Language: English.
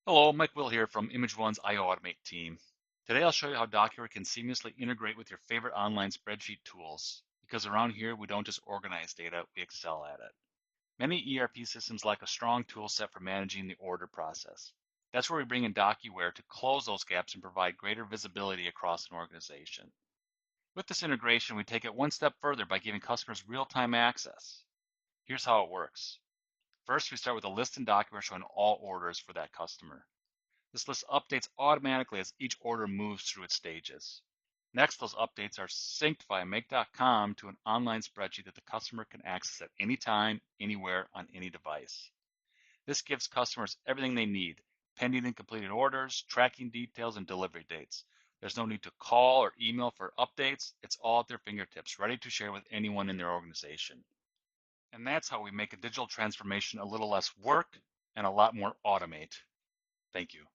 Hello, Mike Will here from ImageOne's iAutomate team. Today I'll show you how Docuware can seamlessly integrate with your favorite online spreadsheet tools. Because around here, we don't just organize data, we excel at it. Many ERP systems lack a strong tool set for managing the order process. That's where we bring in Docuware to close those gaps and provide greater visibility across an organization. With this integration, we take it one step further by giving customers real-time access. Here's how it works. First, we start with a list in Docuware showing all orders for that customer. This list updates automatically as each order moves through its stages. Next, those updates are synced via Make.com to an online spreadsheet that the customer can access at any time, anywhere, on any device. This gives customers everything they need: pending and completed orders, tracking details, and delivery dates. There's no need to call or email for updates. It's all at their fingertips, ready to share with anyone in their organization. And that's how we make a digital transformation a little less work and a lot more automate. Thank you.